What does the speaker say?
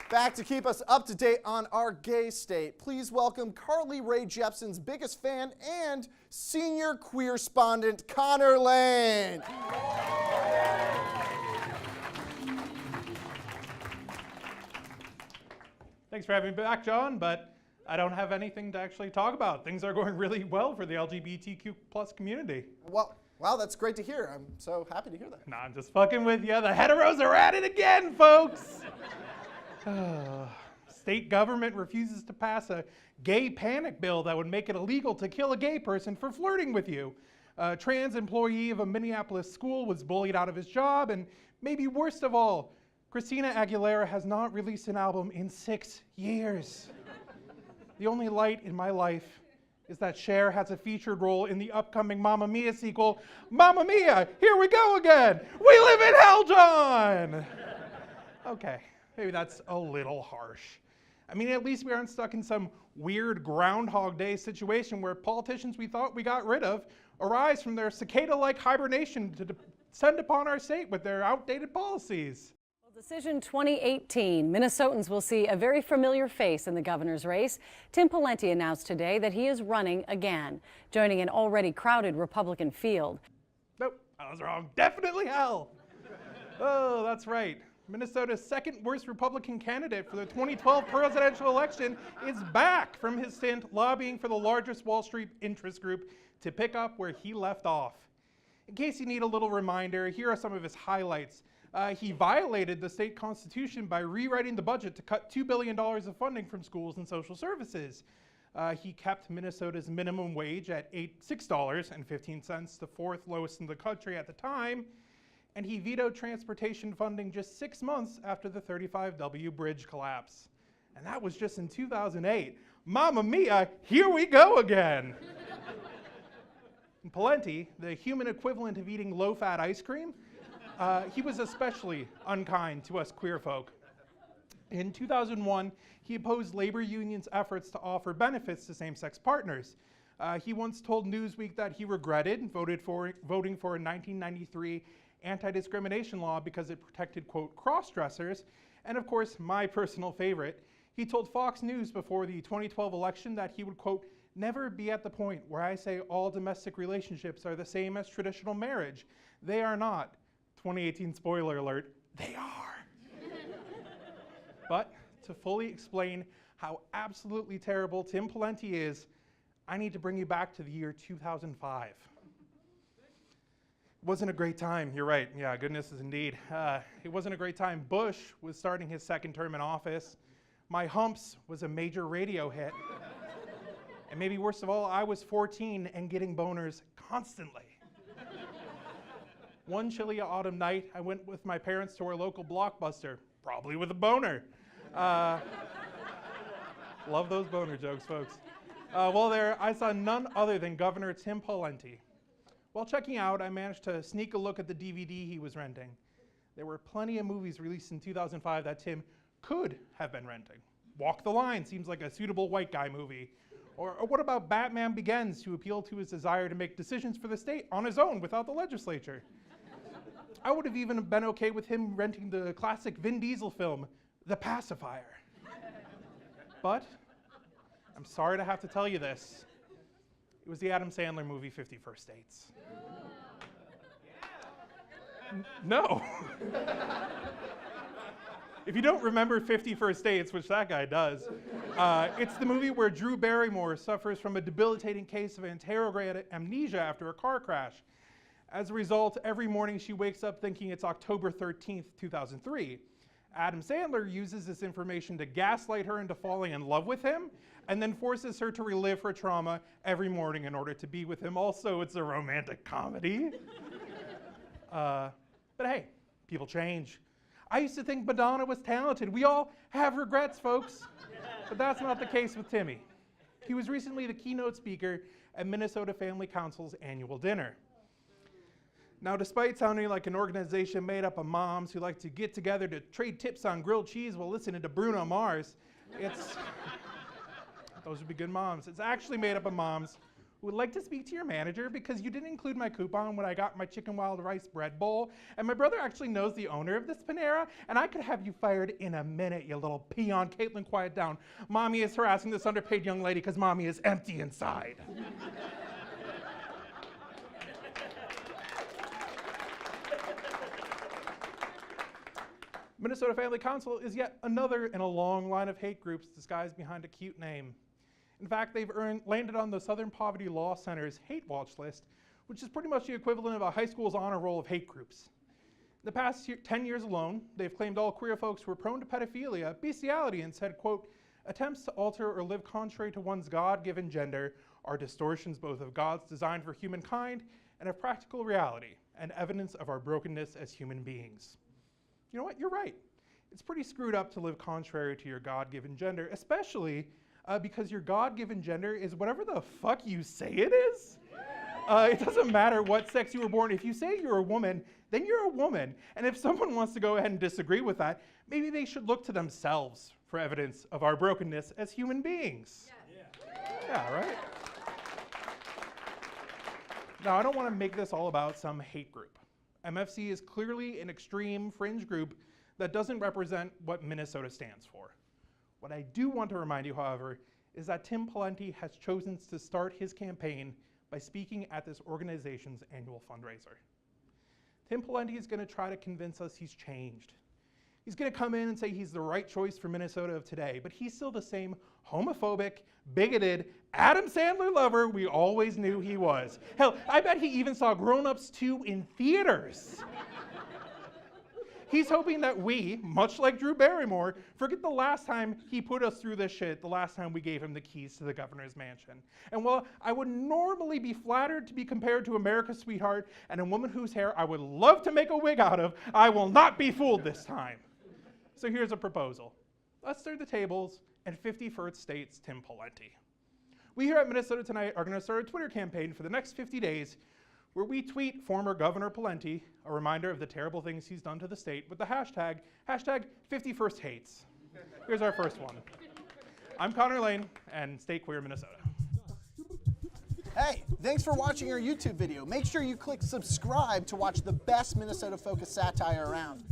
Back to keep us up to date on our gay state, please welcome Carly Rae Jepsen's biggest fan and senior queer-spondent, Connor Lane. Thanks for having me back, John, but I don't have anything to actually talk about. Things are going really well for the LGBTQ plus community. Well, wow, that's great to hear. I'm so happy to hear that. Nah, I'm just fucking with you. The heteros are at it again, folks. State government refuses to pass a gay panic bill that would make it illegal to kill a gay person for flirting with you. A trans employee of a Minneapolis school was bullied out of his job, and maybe worst of all, Christina Aguilera has not released an album in 6 years. The only light in my life is that Cher has a featured role in the upcoming Mamma Mia sequel. Mamma Mia, here we go again. We live in hell, John. Okay, maybe that's a little harsh. I mean, at least we aren't stuck in some weird Groundhog Day situation where politicians we thought we got rid of arise from their cicada-like hibernation to descend upon our state with their outdated policies. Decision 2018, Minnesotans will see a very familiar face in the governor's race. Tim Pawlenty announced today that he is running again, joining an already crowded Republican field. Nope, I was wrong. Definitely hell. Oh, that's right. Minnesota's second worst Republican candidate for the 2012 presidential election is back from his stint lobbying for the largest Wall Street interest group to pick up where he left off. In case you need a little reminder, here are some of his highlights. He violated the state constitution by rewriting the budget to cut $2 billion of funding from schools and social services. He kept Minnesota's minimum wage at $6.15, the fourth lowest in the country at the time, and he vetoed transportation funding just 6 months after the 35W bridge collapse. And that was just in 2008. Mamma mia, here we go again. And Pawlenty, the human equivalent of eating low-fat ice cream, he was especially unkind to us queer folk. In 2001, he opposed labor unions' efforts to offer benefits to same-sex partners. He once told Newsweek that he regretted voting for a 1993 anti-discrimination law because it protected, quote, cross-dressers. And of course, my personal favorite, he told Fox News before the 2012 election that he would, quote, never be at the point where I say all domestic relationships are the same as traditional marriage. They are not. 2018 spoiler alert, they are. But to fully explain how absolutely terrible Tim Pawlenty is, I need to bring you back to the year 2005. It wasn't a great time, you're right, yeah, goodness is indeed. It wasn't a great time. Bush was starting his second term in office. My Humps was a major radio hit. And maybe worst of all, I was 14 and getting boners constantly. One chilly autumn night, I went with my parents to our local Blockbuster, probably with a boner. Love those boner jokes, folks. While there, I saw none other than Governor Tim Pawlenty. While checking out, I managed to sneak a look at the DVD he was renting. There were plenty of movies released in 2005 that Tim could have been renting. Walk the Line seems like a suitable white guy movie. Or what about Batman Begins, to appeal to his desire to make decisions for the state on his own without the legislature? I would have even been okay with him renting the classic Vin Diesel film, The Pacifier. But I'm sorry to have to tell you this. It was the Adam Sandler movie, 50 First Dates. No. If you don't remember 50 First Dates, which that guy does, it's the movie where Drew Barrymore suffers from a debilitating case of anterograde amnesia after a car crash. As a result, every morning she wakes up thinking it's October 13th, 2003. Adam Sandler uses this information to gaslight her into falling in love with him, and then forces her to relive her trauma every morning in order to be with him. Also, it's a romantic comedy. But hey, people change. I used to think Madonna was talented. We all have regrets, folks. But that's not the case with Timmy. He was recently the keynote speaker at Minnesota Family Council's annual dinner. Now, despite sounding like an organization made up of moms who like to get together to trade tips on grilled cheese while listening to Bruno Mars, those would be good moms. It's actually made up of moms Would like to speak to your manager because you didn't include my coupon when I got my chicken wild rice bread bowl. And my brother actually knows the owner of this Panera, and I could have you fired in a minute, you little peon. Caitlin, quiet down. Mommy is harassing this underpaid young lady because mommy is empty inside. Minnesota Family Council is yet another in a long line of hate groups disguised behind a cute name. In fact, they've landed on the Southern Poverty Law Center's hate watch list, which is pretty much the equivalent of a high school's honor roll of hate groups. In the past 10 years alone, they've claimed all queer folks who are prone to pedophilia, bestiality, and said, quote, attempts to alter or live contrary to one's God-given gender are distortions both of God's design for humankind and of practical reality, and evidence of our brokenness as human beings. You know what? You're right. It's pretty screwed up to live contrary to your God-given gender, especially because your God-given gender is whatever the fuck you say it is. It doesn't matter what sex you were born. If you say you're a woman, then you're a woman. And if someone wants to go ahead and disagree with that, maybe they should look to themselves for evidence of our brokenness as human beings. Yeah, right? Now, I don't want to make this all about some hate group. MFC is clearly an extreme fringe group that doesn't represent what Minnesota stands for. What I do want to remind you, however, is that Tim Pawlenty has chosen to start his campaign by speaking at this organization's annual fundraiser. Tim Pawlenty is going to try to convince us he's changed. He's going to come in and say he's the right choice for Minnesota of today, but he's still the same homophobic, bigoted, Adam Sandler lover we always knew he was. Hell, I bet he even saw Grown Ups 2 in theaters. He's hoping that we, much like Drew Barrymore, forget the last time he put us through this shit, the last time we gave him the keys to the governor's mansion. And while I would normally be flattered to be compared to America's sweetheart and a woman whose hair I would love to make a wig out of, I will not be fooled this time. So here's a proposal. Let's stir the tables and 51st State's Tim Pawlenty. We here at Minnesota Tonight are going to start a Twitter campaign for the next 50 days where we tweet former Governor Pawlenty a reminder of the terrible things he's done to the state with the hashtag 51stHates. Here's our first one. I'm Connor Lane, and stay queer, Minnesota. Hey, thanks for watching our YouTube video. Make sure you click subscribe to watch the best Minnesota-focused satire around.